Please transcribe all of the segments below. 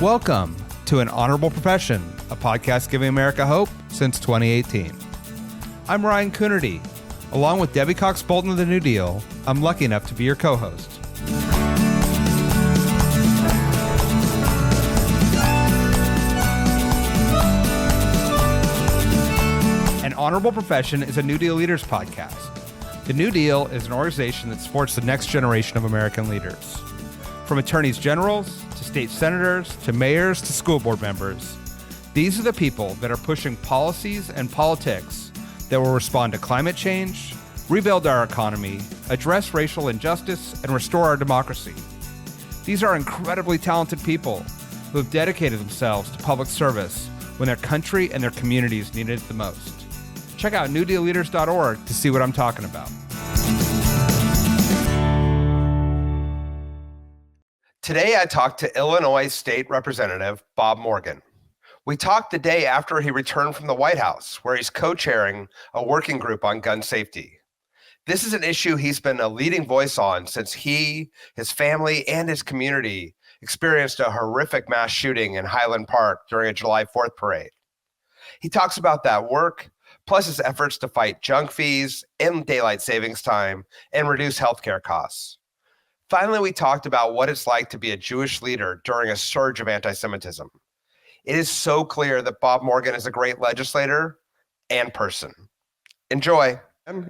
Welcome to An Honorable Profession, a podcast giving America hope since 2018. I'm Ryan Coonerty. Along with Debbie Cox-Bolton of the New Deal, I'm lucky enough to be your co-host. An Honorable Profession is a New Deal Leaders podcast. The New Deal is an organization that supports the next generation of American leaders. From attorneys generals to state senators to mayors to school board members, these are the people that are pushing policies and politics that will respond to climate change, rebuild our economy, address racial injustice, and restore our democracy. These are incredibly talented people who have dedicated themselves to public service when their country and their communities needed it the most. Check out newdealleaders.org to see what I'm talking about. Today, I talked to Illinois State Representative Bob Morgan. We talked the day after he returned from the White House, where he's co-chairing a working group on gun safety. This is an issue he's been a leading voice on since he, his family, and his community experienced a horrific mass shooting in Highland Park during a July 4th parade. He talks about that work, plus his efforts to fight junk fees, end daylight savings time, and reduce healthcare costs. Finally, we talked about what it's like to be a Jewish leader during a surge of antisemitism. It is so clear that Bob Morgan is a great legislator and person. Enjoy.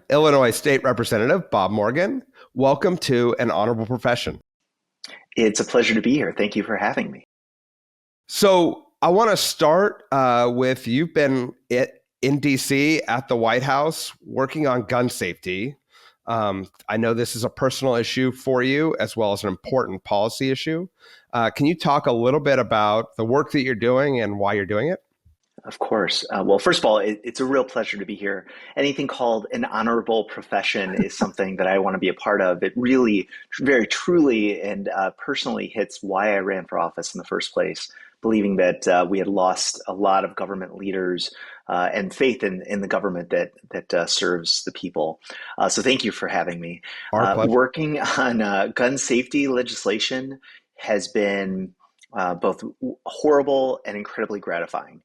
Illinois State Representative Bob Morgan, welcome to An Honorable Profession. It's a pleasure to be here. Thank you for having me. So I want to start with you've been in D.C. at the White House working on gun safety. I know this is a personal issue for you as well as an important policy issue. Can you talk a little bit about the work that you're doing and why you're doing it? Of course. Well, first of all, it's a real pleasure to be here. Anything called an honorable profession is something that I want to be a part of. It really, very truly and personally hits why I ran for office in the first place, believing that we had lost a lot of government leaders and faith in the government that serves the people. So thank you for having me. Working on gun safety legislation has been both horrible and incredibly gratifying.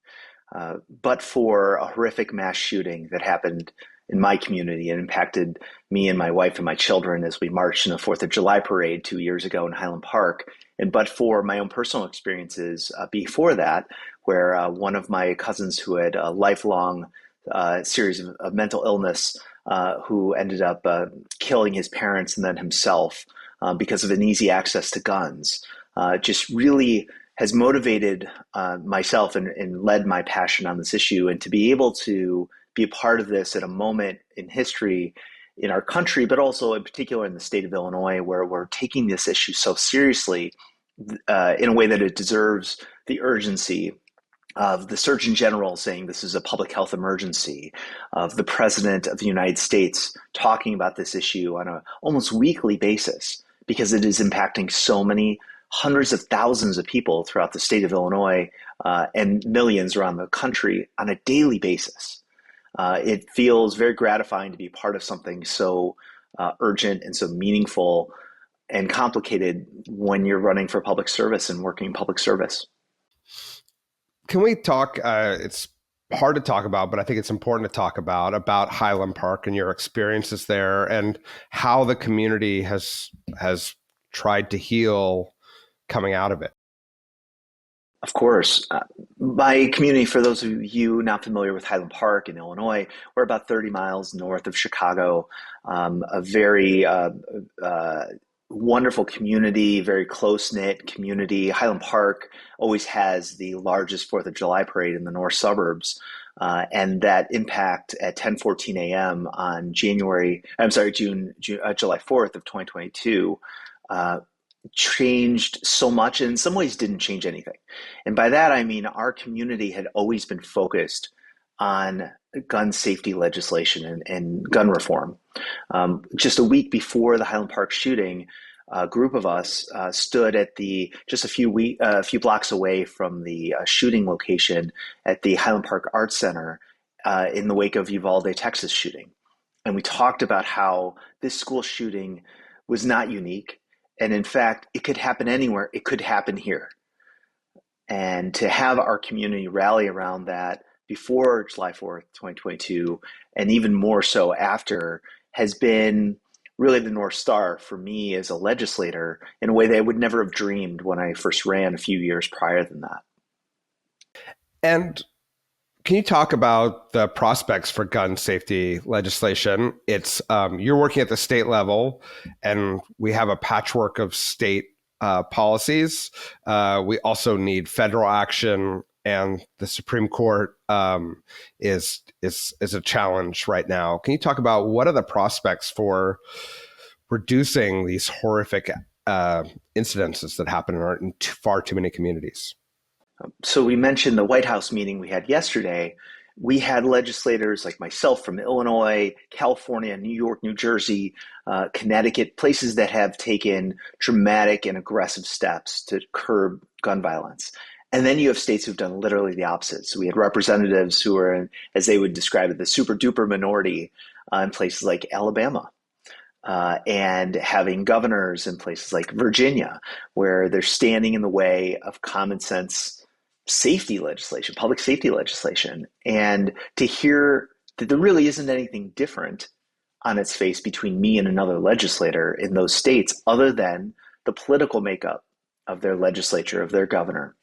But for a horrific mass shooting that happened in my community and impacted me and my wife and my children as we marched in the 4th of July parade 2 years ago in Highland Park. And but for my own personal experiences before that, where one of my cousins who had a lifelong series of mental illness, who ended up killing his parents and then himself because of an easy access to guns, just really has motivated myself and led my passion on this issue. And to be able to be a part of this at a moment in history in our country, but also in particular in the state of Illinois, where we're taking this issue so seriously in a way that it deserves the urgency of the Surgeon General saying this is a public health emergency, of the President of the United States talking about this issue on an almost weekly basis, because it is impacting so many hundreds of thousands of people throughout the state of Illinois and millions around the country on a daily basis. It feels very gratifying to be part of something so urgent and so meaningful and complicated when you're running for public service and working public service. Can we talk, it's hard to talk about, but I think it's important to talk about Highland Park and your experiences there and how the community has tried to heal coming out of it. Of course. My community, for those of you not familiar with Highland Park in Illinois, we're about 30 miles north of Chicago, a very wonderful community, very close-knit community. Highland Park always has the largest 4th of July parade in the north suburbs. And that impact at 10:14 a.m. on July 4th of 2022, changed so much, and in some ways didn't change anything. And by that, I mean our community had always been focused on gun safety legislation and gun reform. Just a week before the Highland Park shooting, a group of us stood at just a few blocks away from the shooting location at the Highland Park Arts Center in the wake of Uvalde, Texas shooting. And we talked about how this school shooting was not unique. And in fact, it could happen anywhere. It could happen here. And to have our community rally around that before July 4th, 2022, and even more so after, has been really the North Star for me as a legislator in a way that I would never have dreamed when I first ran a few years prior than that. And can you talk about the prospects for gun safety legislation? It's you're working at the state level, and we have a patchwork of state policies. We also need federal action, and the Supreme Court is a challenge right now. Can you talk about what are the prospects for reducing these horrific incidences that happen in far too many communities? So we mentioned the White House meeting we had yesterday. We had legislators like myself from Illinois, California, New York, New Jersey, Connecticut, places that have taken dramatic and aggressive steps to curb gun violence. And then you have states who've done literally the opposite. So we had representatives who are, in, as they would describe it, the super duper minority in places like Alabama. And having governors in places like Virginia, where they're standing in the way of common sense safety legislation, public safety legislation, and to hear that there really isn't anything different on its face between me and another legislator in those states other than the political makeup of their legislature, of their governor.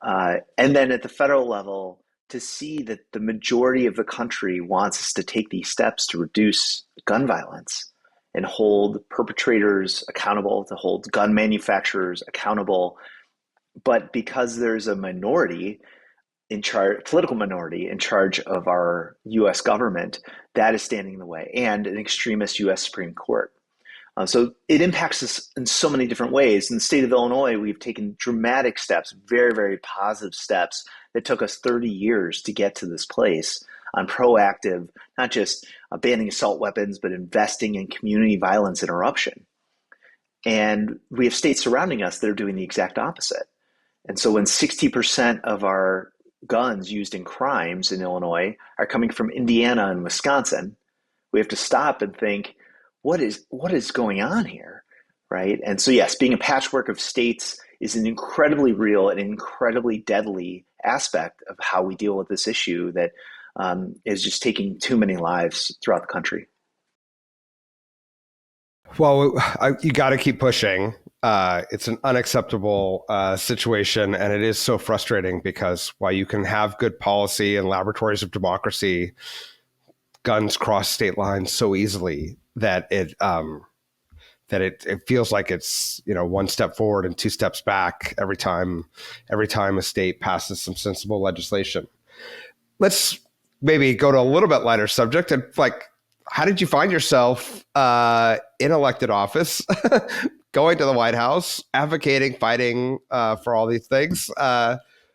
And then at the federal level, to see that the majority of the country wants us to take these steps to reduce gun violence and hold perpetrators accountable, to hold gun manufacturers accountable. But because there's a minority in charge, political minority in charge of our US government, that is standing in the way, and an extremist US Supreme Court. So it impacts us in so many different ways. In the state of Illinois, we've taken dramatic steps, very, very positive steps that took us 30 years to get to this place on proactive, not just banning assault weapons, but investing in community violence interruption. And we have states surrounding us that are doing the exact opposite. And so when 60% of our guns used in crimes in Illinois are coming from Indiana and Wisconsin, we have to stop and think, what is going on here, right? And so yes, being a patchwork of states is an incredibly real and incredibly deadly aspect of how we deal with this issue that is just taking too many lives throughout the country. Well, you got to keep pushing. It's an unacceptable situation, and it is so frustrating because while you can have good policy and laboratories of democracy, guns cross state lines so easily that it feels like it's one step forward and two steps back every time a state passes some sensible legislation. Let's maybe go to a little bit lighter subject and how did you find yourself in elected office, going to the White House, advocating, fighting for all these things?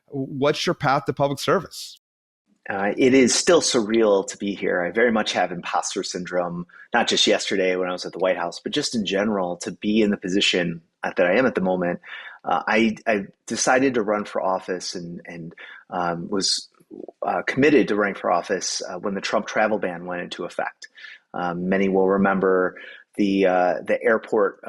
What's your path to public service? It is still surreal to be here. I very much have imposter syndrome, not just yesterday when I was at the White House, but just in general, to be in the position that I am at the moment. I decided to run for office and was committed to running for office when the Trump travel ban went into effect. Many will remember the airport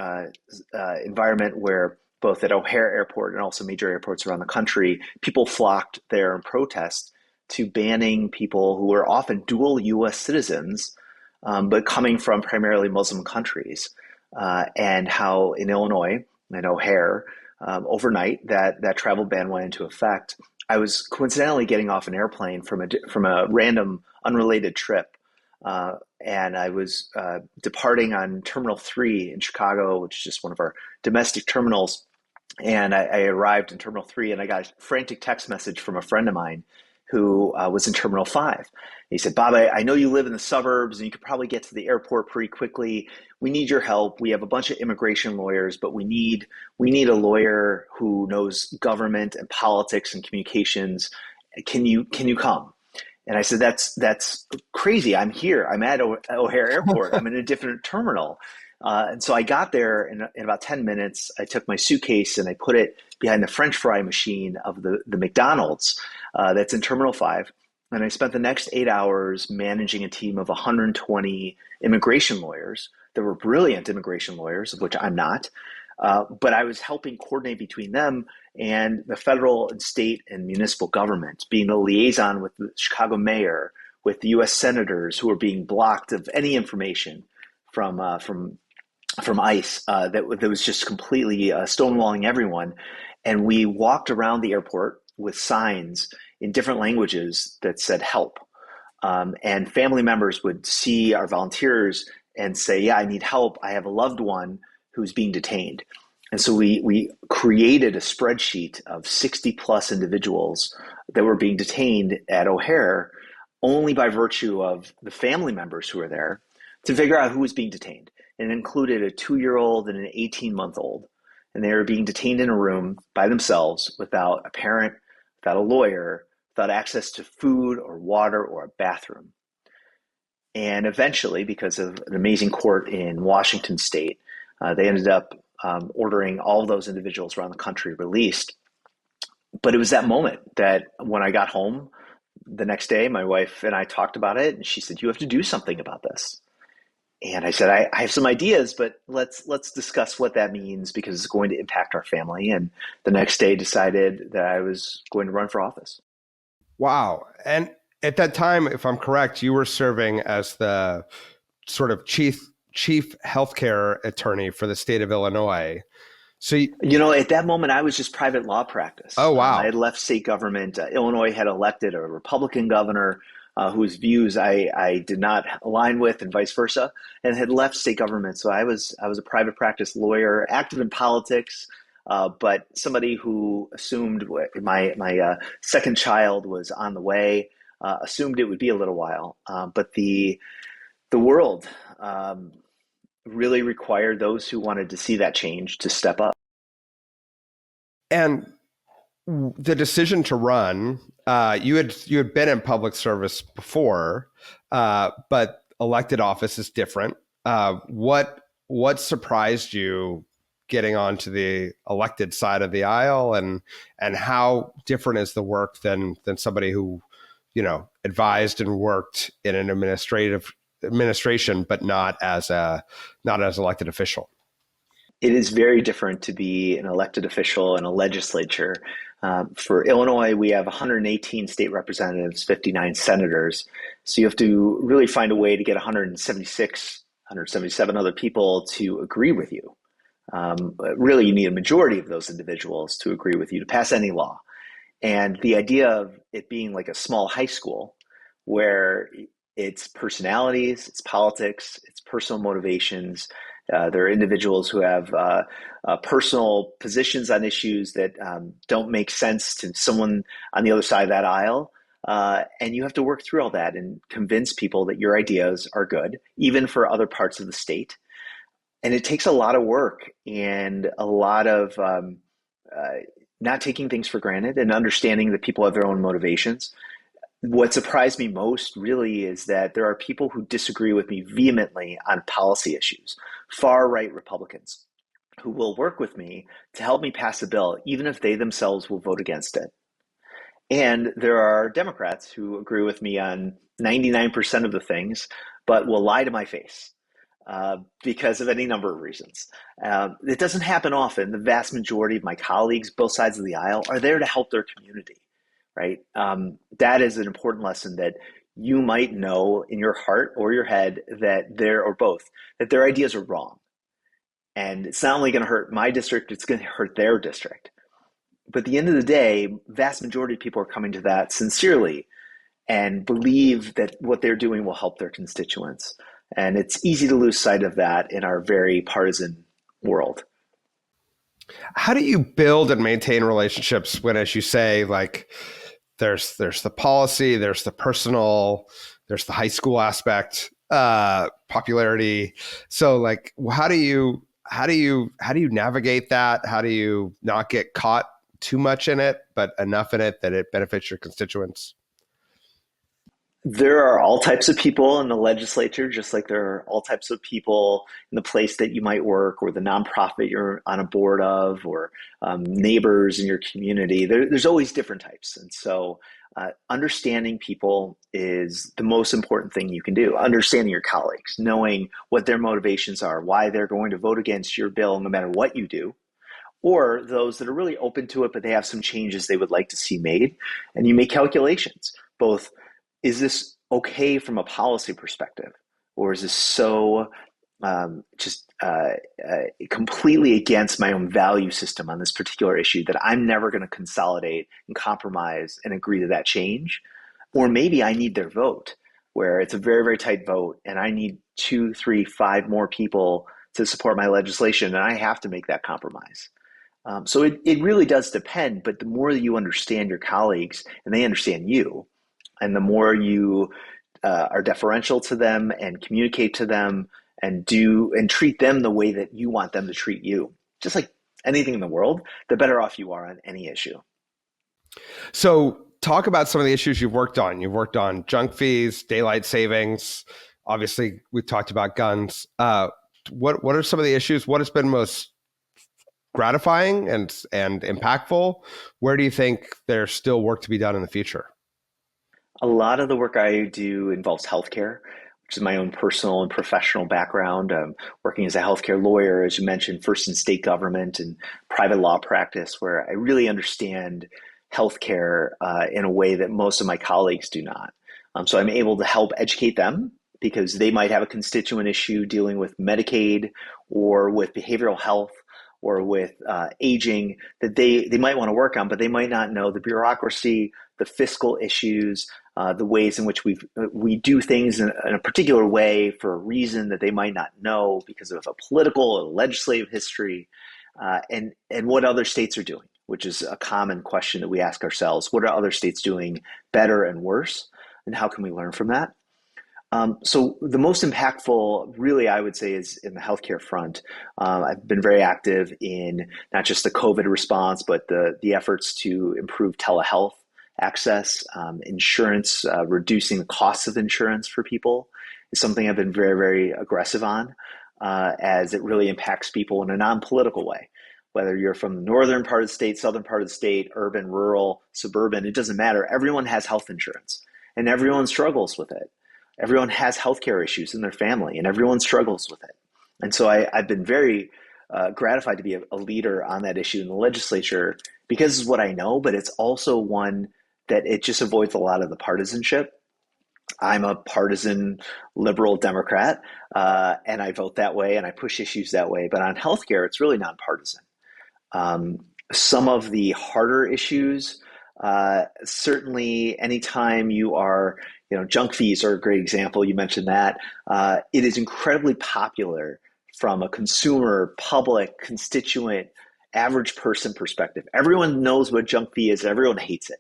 environment where both at O'Hare Airport and also major airports around the country, people flocked there in protest to banning people who were often dual U.S. citizens, but coming from primarily Muslim countries, and how in Illinois and O'Hare, overnight that travel ban went into effect. I was coincidentally getting off an airplane from a random unrelated trip, and I was departing on Terminal 3 in Chicago, which is just one of our domestic terminals. And I arrived in Terminal 3, and I got a frantic text message from a friend of mine who was in Terminal 5. He said, "Bob, I know you live in the suburbs and you could probably get to the airport pretty quickly. We need your help. We have a bunch of immigration lawyers, but we need a lawyer who knows government and politics and communications. Can you come?" And I said, that's crazy. I'm here. I'm at O'Hare Airport. I'm in a different terminal. And so I got there in about 10 minutes. I took my suitcase and I put it behind the French fry machine of the McDonald's that's in Terminal 5. And I spent the next 8 hours managing a team of 120 immigration lawyers. There were brilliant immigration lawyers, of which I'm not. But I was helping coordinate between them and the federal and state and municipal government, being the liaison with the Chicago mayor, with the U.S. senators who were being blocked of any information from ICE that was just completely stonewalling everyone. And we walked around the airport with signs in different languages that said help. And family members would see our volunteers and say, yeah, I need help. I have a loved one who's being detained. And so we created a spreadsheet of 60 plus individuals that were being detained at O'Hare only by virtue of the family members who were there to figure out who was being detained. And it included a 2-year-old and an 18-month-old. And they were being detained in a room by themselves without a parent, without a lawyer, without access to food or water or a bathroom. And eventually, because of an amazing court in Washington state, they ended up ordering all of those individuals around the country released. But it was that moment that when I got home the next day, my wife and I talked about it, and she said, you have to do something about this. And I said, I have some ideas, but let's discuss what that means because it's going to impact our family. And the next day decided that I was going to run for office. Wow. And at that time, if I'm correct, you were serving as the sort of chief healthcare attorney for the state of Illinois. So, at that moment, I was just private law practice. Oh, wow. I had left state government. Illinois had elected a Republican governor whose views I did not align with, and vice versa, and had left state government. So I was a private practice lawyer, active in politics, but somebody who assumed my second child was on the way, assumed it would be a little while. But the world really required those who wanted to see that change to step up. And the decision to run, you had been in public service before, but elected office is different. What surprised you getting onto the elected side of the aisle, and how different is the work than somebody who, advised and worked in an administration, but not as elected official? It is very different to be an elected official in a legislature. For Illinois, we have 118 state representatives, 59 senators. So you have to really find a way to get 177 other people to agree with you. Really, you need a majority of those individuals to agree with you to pass any law. And the idea of it being like a small high school where it's personalities, it's politics, it's personal motivations. There are individuals who have personal positions on issues that don't make sense to someone on the other side of that aisle. And you have to work through all that and convince people that your ideas are good, even for other parts of the state. And it takes a lot of work and a lot of not taking things for granted and understanding that people have their own motivations. What surprised me most really is that there are people who disagree with me vehemently on policy issues, far-right Republicans, who will work with me to help me pass a bill, even if they themselves will vote against it. And there are Democrats who agree with me on 99% of the things, but will lie to my face because of any number of reasons. It doesn't happen often. The vast majority of my colleagues, both sides of the aisle, are there to help their community. Right? That is an important lesson that you might know in your heart or your head that their ideas are wrong. And it's not only going to hurt my district, it's going to hurt their district. But at the end of the day, vast majority of people are coming to that sincerely and believe that what they're doing will help their constituents. And it's easy to lose sight of that in our very partisan world. How do you build and maintain relationships when, as you say, like there's the policy, there's the personal, there's the high school aspect, popularity. So like, how do you navigate that? How do you not get caught too much in it, but enough in it that it benefits your constituents? There are all types of people in the legislature, just like there are all types of people in the place that you might work or the nonprofit you're on a board of or neighbors in your community. There's always different types. And so understanding people is the most important thing you can do. Understanding your colleagues, knowing what their motivations are, why they're going to vote against your bill no matter what you do, or those that are really open to it, but they have some changes they would like to see made. And you make calculations, both, is this okay from a policy perspective, or is this so completely against my own value system on this particular issue that I'm never going to consolidate and compromise and agree to that change? Or maybe I need their vote, where it's a very, very tight vote, and I need 2, 3, 5 more people to support my legislation, and I have to make that compromise. So it really does depend, but the more that you understand your colleagues and they understand you, and the more you are deferential to them and communicate to them and treat them the way that you want them to treat you, just like anything in the world, the better off you are on any issue. So talk about some of the issues you've worked on. You've worked on junk fees, daylight savings. Obviously, we've talked about guns. What are some of the issues? What has been most gratifying and impactful? Where do you think there's still work to be done in the future? A lot of the work I do involves healthcare, which is my own personal and professional background. Working as a healthcare lawyer, as you mentioned, first in state government and private law practice, where I really understand healthcare in a way that most of my colleagues do not. So I'm able to help educate them because they might have a constituent issue dealing with Medicaid or with behavioral health or with aging that they might want to work on, but they might not know the bureaucracy, the fiscal issues, the ways in which we do things in a particular way for a reason that they might not know because of a political or legislative history, and what other states are doing, which is a common question that we ask ourselves. What are other states doing better and worse, and how can we learn from that? So the most impactful, really, I would say, is in the healthcare front. I've been very active in not just the COVID response, but the efforts to improve telehealth access, insurance, reducing the costs of insurance for people is something I've been very, very aggressive on, as it really impacts people in a non-political way. Whether you're from the northern part of the state, southern part of the state, urban, rural, suburban, it doesn't matter. Everyone has health insurance, and everyone struggles with it. Everyone has healthcare issues in their family, and everyone struggles with it. And so I've been very gratified to be a leader on that issue in the legislature because it's what I know, but it's also one that it just avoids a lot of the partisanship. I'm a partisan liberal Democrat, and I vote that way, and I push issues that way. But on healthcare, it's really nonpartisan. Some of the harder issues, certainly anytime you are, junk fees are a great example. You mentioned that. It is incredibly popular from a consumer, public, constituent, average person perspective. Everyone knows what junk fee is. Everyone hates it.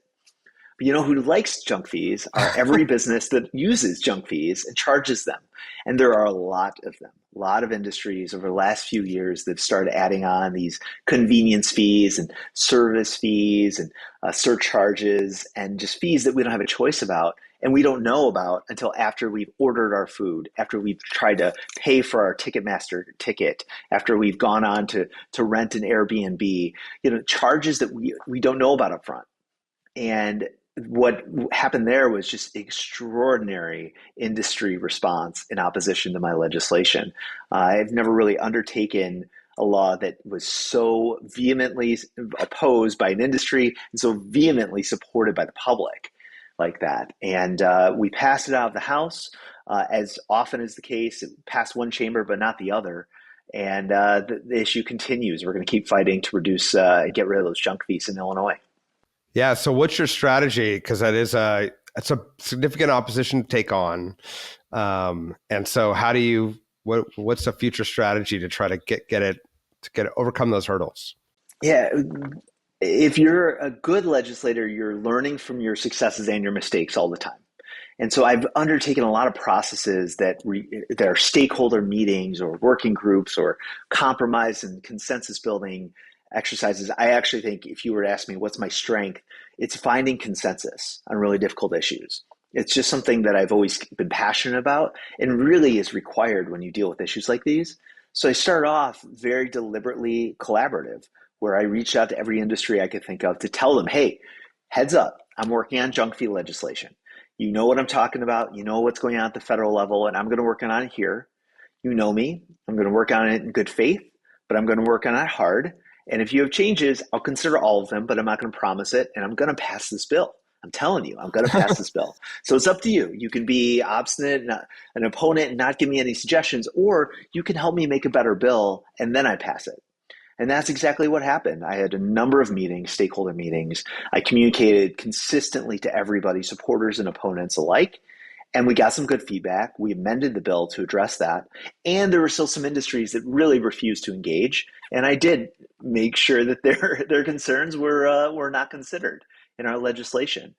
But who likes junk fees are every business that uses junk fees and charges them. And there are a lot of them, a lot of industries over the last few years that have started adding on these convenience fees and service fees and surcharges and just fees that we don't have a choice about and we don't know about until after we've ordered our food, after we've tried to pay for our Ticketmaster ticket, after we've gone on to rent an Airbnb, charges that we don't know about up front. And what happened there was just extraordinary industry response in opposition to my legislation. I've never really undertaken a law that was so vehemently opposed by an industry and so vehemently supported by the public like that. And we passed it out of the House, as often is the case. It passed one chamber, but not the other. And the issue continues. We're going to keep fighting to reduce, get rid of those junk fees in Illinois. Yeah. So what's your strategy? Because it's a significant opposition to take on. And so how do you, what's the future strategy to try to overcome those hurdles? Yeah. If you're a good legislator, you're learning from your successes and your mistakes all the time. And so I've undertaken a lot of processes that are stakeholder meetings or working groups or compromise and consensus building exercises. I actually think if you were to ask me what's my strength, it's finding consensus on really difficult issues. It's just something that I've always been passionate about and really is required when you deal with issues like these. So I start off very deliberately collaborative, where I reached out to every industry I could think of to tell them, hey, heads up, I'm working on junk fee legislation. You know what I'm talking about. You know what's going on at the federal level, and I'm going to work on it here. You know me. I'm going to work on it in good faith, but I'm going to work on it hard. And if you have changes, I'll consider all of them, but I'm not going to promise it. And I'm going to pass this bill. I'm telling you, I'm going to pass this bill. So it's up to you. You can be obstinate, an opponent, and not give me any suggestions, or you can help me make a better bill, and then I pass it. And that's exactly what happened. I had a number of meetings, stakeholder meetings. I communicated consistently to everybody, supporters and opponents alike. And we got some good feedback. We amended the bill to address that. And there were still some industries that really refused to engage. And I did make sure that their concerns were not considered in our legislation.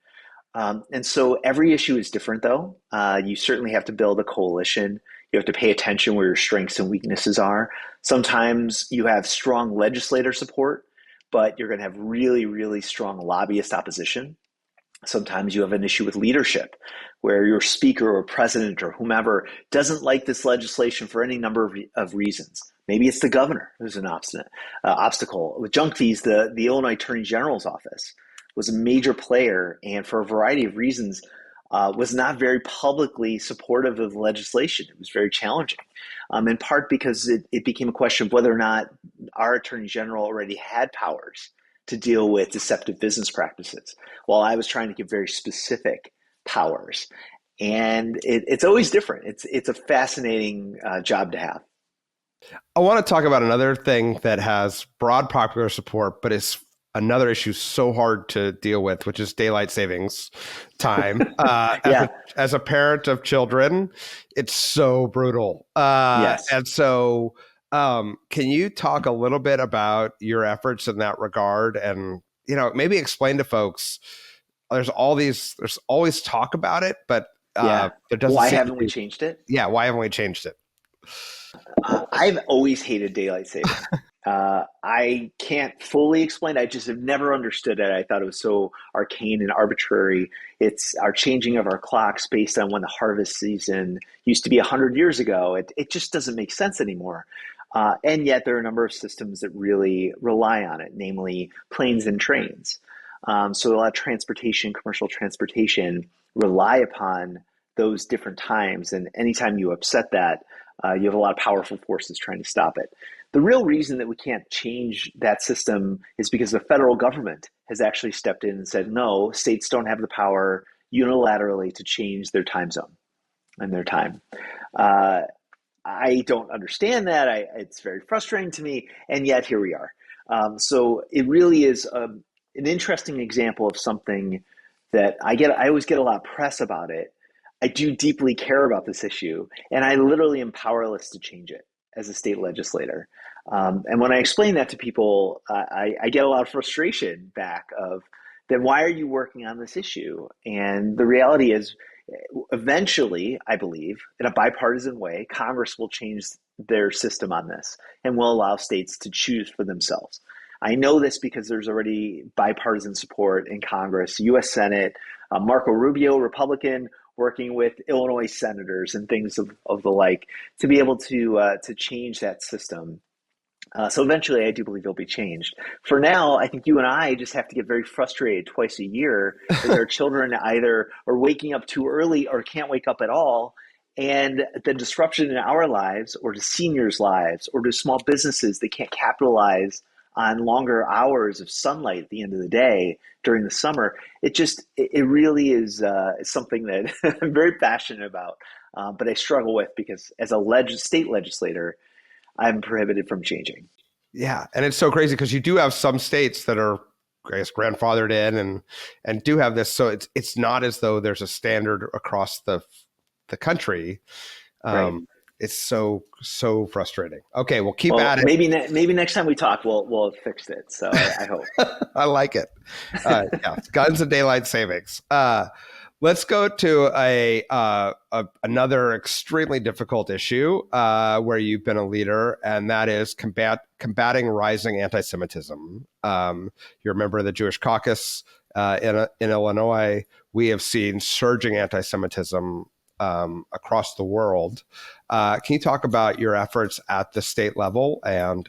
And so every issue is different, though. You certainly have to build a coalition. You have to pay attention where your strengths and weaknesses are. Sometimes you have strong legislator support, but you're going to have really, really strong lobbyist opposition. Sometimes you have an issue with leadership where your speaker or president or whomever doesn't like this legislation for any number of reasons. Maybe it's the governor who's an obstacle. With junk fees, the Illinois Attorney General's office was a major player and for a variety of reasons was not very publicly supportive of the legislation. It was very challenging, in part because it became a question of whether or not our Attorney General already had powers to deal with deceptive business practices, while I was trying to give very specific powers. And it's always different. It's a fascinating job to have. I want to talk about another thing that has broad popular support, but is another issue so hard to deal with, which is daylight savings time. Yeah. As a parent of children, it's so brutal. Yes. And so can you talk a little bit about your efforts in that regard and, maybe explain to folks, there's always talk about it, but there doesn't why seem haven't we changed it? Yeah. Why haven't we changed it? I've always hated daylight saving. I can't fully explain. I just have never understood it. I thought it was so arcane and arbitrary. It's our changing of our clocks based on when the harvest season used to be 100 years ago. It just doesn't make sense anymore. And yet there are a number of systems that really rely on it, namely planes and trains. So a lot of transportation, commercial transportation, rely upon those different times. And anytime you upset that, you have a lot of powerful forces trying to stop it. The real reason that we can't change that system is because the federal government has actually stepped in and said, no, states don't have the power unilaterally to change their time zone and their time. I don't understand that. It's very frustrating to me. And yet here we are. So it really is an interesting example of something that I always get a lot of press about it. I do deeply care about this issue, and I literally am powerless to change it as a state legislator. And when I explain that to people, I get a lot of frustration back of, then why are you working on this issue? And the reality is, eventually, I believe, in a bipartisan way, Congress will change their system on this and will allow states to choose for themselves. I know this because there's already bipartisan support in Congress, U.S. Senate, Marco Rubio, Republican, working with Illinois senators and things of the like to be able to change that system. So eventually, I do believe it'll be changed. For now, I think you and I just have to get very frustrated twice a year as our children either are waking up too early or can't wake up at all. And the disruption in our lives or to seniors' lives or to small businesses that can't capitalize on longer hours of sunlight at the end of the day during the summer, it really is something that I'm very passionate about, but I struggle with because as a state legislator, I'm prohibited from changing. Yeah, and it's so crazy because you do have some states that are, I guess, grandfathered in and do have this. So it's not as though there's a standard across the country. Right. It's so frustrating. Okay, we'll keep at it. Maybe next time we talk, we'll have fixed it. So I hope. I like it. Yeah, guns and daylight savings. Let's go to another extremely difficult issue where you've been a leader, and that is combating rising antisemitism. You're a member of the Jewish caucus in Illinois. We have seen surging antisemitism across the world. Can you talk about your efforts at the state level and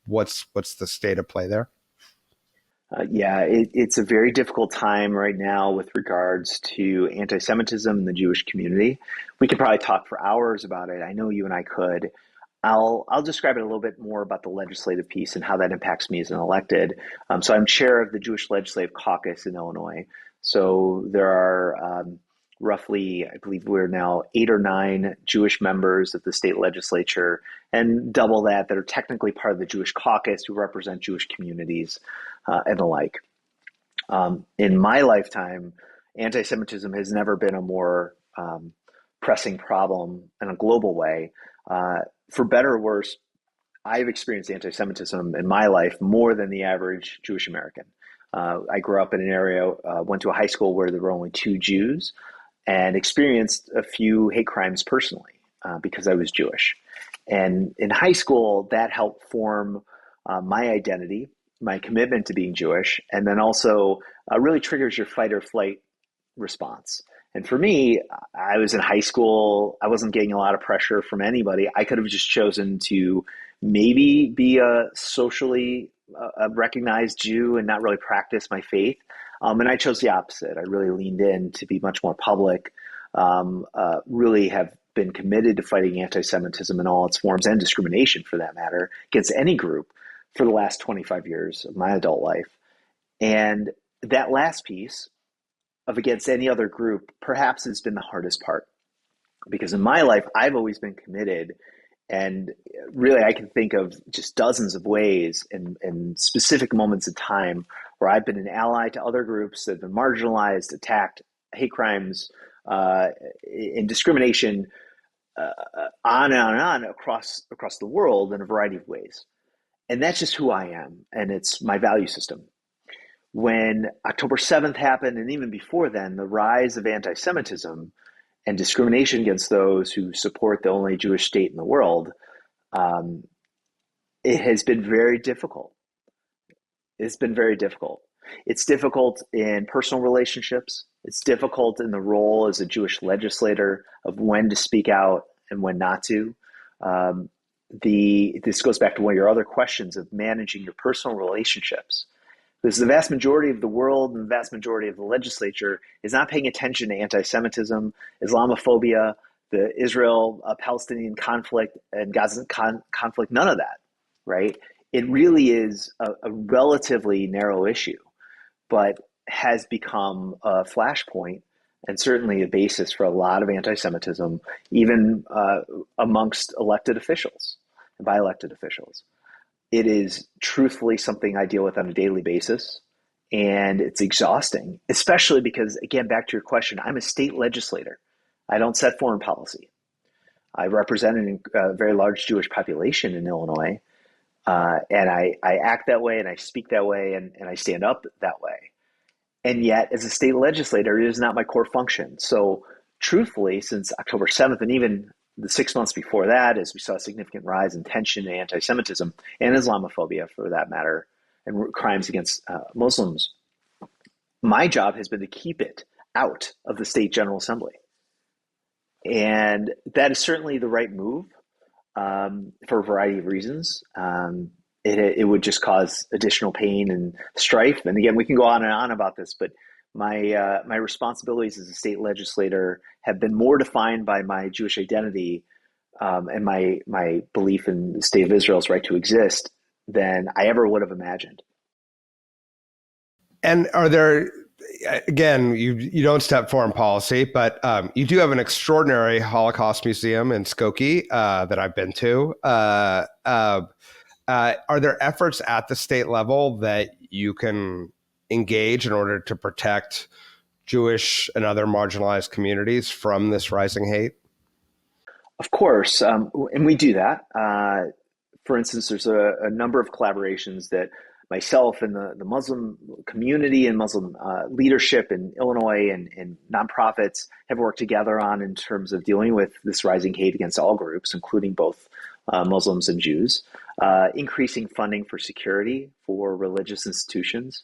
what's the state of play there? It's a very difficult time right now with regards to anti-Semitism in the Jewish community. We could probably talk for hours about it. I know you and I could. I'll describe it a little bit more about the legislative piece and how that impacts me as an elected. So I'm chair of the Jewish Legislative Caucus in Illinois. So there are roughly, I believe we're now 8 or 9 Jewish members of the state legislature, and double that are technically part of the Jewish caucus who represent Jewish communities and the like. In my lifetime, anti-Semitism has never been a more pressing problem in a global way. For better or worse, I've experienced anti-Semitism in my life more than the average Jewish American. I grew up in an area, went to a high school where there were only 2 Jews, and experienced a few hate crimes personally because I was Jewish. And in high school, that helped form my identity, my commitment to being Jewish, and then also really triggers your fight or flight response. And for me, I was in high school. I wasn't getting a lot of pressure from anybody. I could have just chosen to maybe be a socially recognized Jew and not really practice my faith. And I chose the opposite. I really leaned in to be much more public, really have been committed to fighting anti-Semitism in all its forms, and discrimination for that matter, against any group for the last 25 years of my adult life. And that last piece of against any other group perhaps has been the hardest part, because in my life, I've always been committed. And really, I can think of just dozens of ways in specific moments in time where I've been an ally to other groups that have been marginalized, attacked, hate crimes, and discrimination, on and on and on across the world in a variety of ways. And that's just who I am, and it's my value system. When October 7th happened, and even before then, the rise of anti-Semitism and discrimination against those who support the only Jewish state in the world, it has been very difficult. It's been very difficult. It's difficult in personal relationships. It's difficult in the role as a Jewish legislator of when to speak out and when not to. This goes back to one of your other questions of managing your personal relationships. Because the vast majority of the world and the vast majority of the legislature is not paying attention to anti-Semitism, Islamophobia, the Israel-Palestinian conflict, and Gaza conflict, none of that, right? It really is a relatively narrow issue, but has become a flashpoint and certainly a basis for a lot of anti-Semitism, even amongst elected officials and by elected officials. It is truthfully something I deal with on a daily basis, and it's exhausting, especially because, again, back to your question, I'm a state legislator. I don't set foreign policy. I represent a very large Jewish population in Illinois, and I act that way, and I speak that way, and I stand up that way. And yet, as a state legislator, it is not my core function. So truthfully, since October 7th, and even the 6 months before that, as we saw a significant rise in tension and anti-Semitism and Islamophobia, for that matter, and crimes against Muslims, my job has been to keep it out of the state General Assembly. And that is certainly the right move for a variety of reasons. It would just cause additional pain and strife. And again, we can go on and on about this, but my responsibilities as a state legislator have been more defined by my Jewish identity and my belief in the state of Israel's right to exist than I ever would have imagined. And are there, again, you don't step foreign policy, but you do have an extraordinary Holocaust museum in Skokie that I've been to. Are there efforts at the state level that you can engage in order to protect Jewish and other marginalized communities from this rising hate? Of course, and we do that. For instance, there's a number of collaborations that myself and the Muslim community and Muslim leadership in Illinois and nonprofits have worked together on in terms of dealing with this rising hate against all groups, including both Muslims and Jews, increasing funding for security for religious institutions,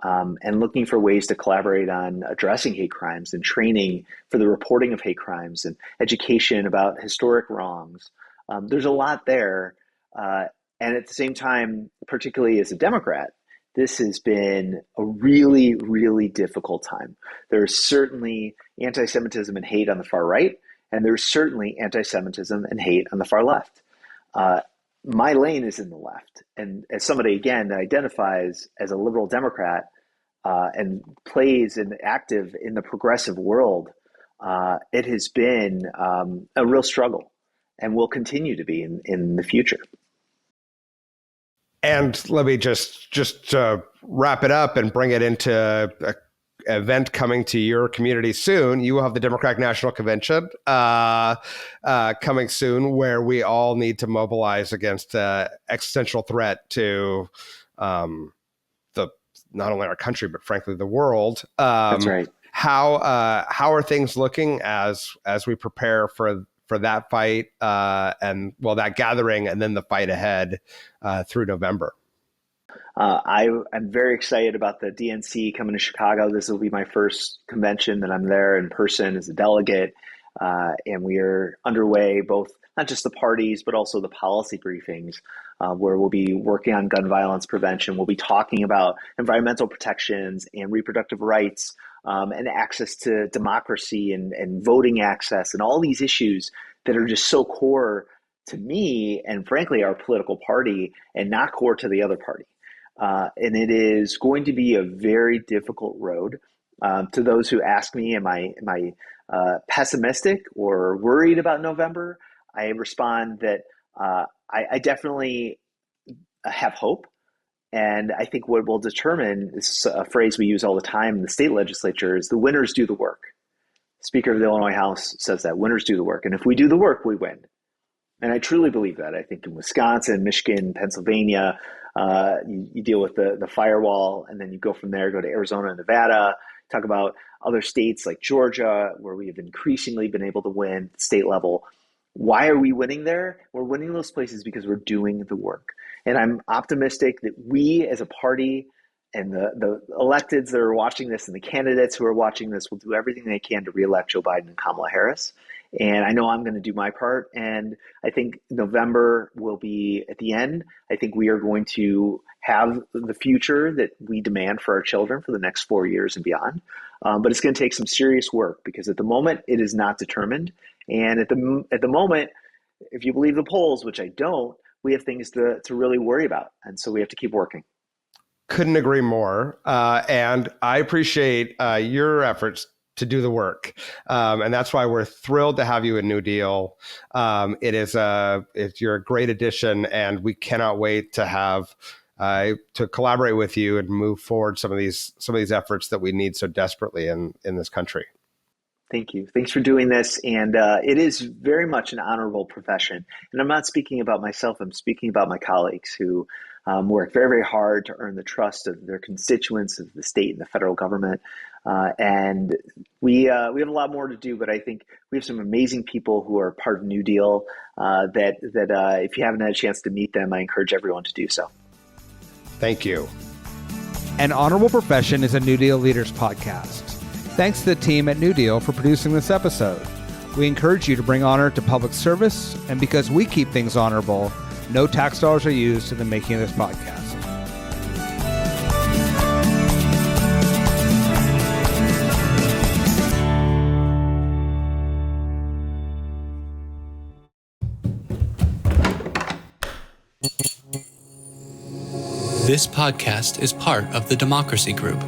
and looking for ways to collaborate on addressing hate crimes and training for the reporting of hate crimes and education about historic wrongs. There's a lot there. And at the same time, particularly as a Democrat, this has been a really, really difficult time. There's certainly anti-Semitism and hate on the far right, and there's certainly anti-Semitism and hate on the far left. My lane is in the left. And as somebody, again, that identifies as a liberal Democrat and plays and active in the progressive world, it has been a real struggle and will continue to be in the future. And let me just wrap it up and bring it into an event coming to your community soon. You will have the Democratic National Convention coming soon, where we all need to mobilize against existential threat to not only our country, but frankly the world. That's right. How are things looking as we prepare for that fight and that gathering, and then the fight ahead through November? I'm very excited about the DNC coming to Chicago. This will be my first convention that I'm there in person as a delegate. And we are underway, both not just the parties, but also the policy briefings, where we'll be working on gun violence prevention. We'll be talking about environmental protections and reproductive rights, and access to democracy and voting access, and all these issues that are just so core to me and frankly our political party, and not core to the other party. And it is going to be a very difficult road. To those who ask me, am I pessimistic or worried about November? I respond that I definitely have hope. And I think what will determine, is a phrase we use all the time in the state legislature, is the winners do the work. Speaker of the Illinois House says that winners do the work. And if we do the work, we win. And I truly believe that. I think in Wisconsin, Michigan, Pennsylvania, you deal with the firewall, and then you go from there, go to Arizona and Nevada, talk about other states like Georgia, where we have increasingly been able to win at the state level. Why are we winning there? We're winning those places because we're doing the work. And I'm optimistic that we as a party, and the electeds that are watching this, and the candidates who are watching this, will do everything they can to reelect Joe Biden and Kamala Harris. And I know I'm going to do my part. And I think November will be at the end. I think we are going to have the future that we demand for our children for the next 4 years and beyond. But it's going to take some serious work, because at the moment it is not determined. And at the moment, if you believe the polls, which I don't, we have things to really worry about. And so we have to keep working. Couldn't agree more. And I appreciate your efforts to do the work. And that's why we're thrilled to have you in New Deal. You're a great addition, and we cannot wait to have to collaborate with you and move forward some of these efforts that we need so desperately in this country. Thank you. Thanks for doing this. And it is very much an honorable profession. And I'm not speaking about myself. I'm speaking about my colleagues who work very, very hard to earn the trust of their constituents, of the state and the federal government. And we have a lot more to do, but I think we have some amazing people who are part of New Deal that if you haven't had a chance to meet them, I encourage everyone to do so. Thank you. An Honorable Profession is a New Deal Leaders podcast. Thanks to the team at New Deal for producing this episode. We encourage you to bring honor to public service, and because we keep things honorable, no tax dollars are used in the making of this podcast. This podcast is part of the Democracy Group.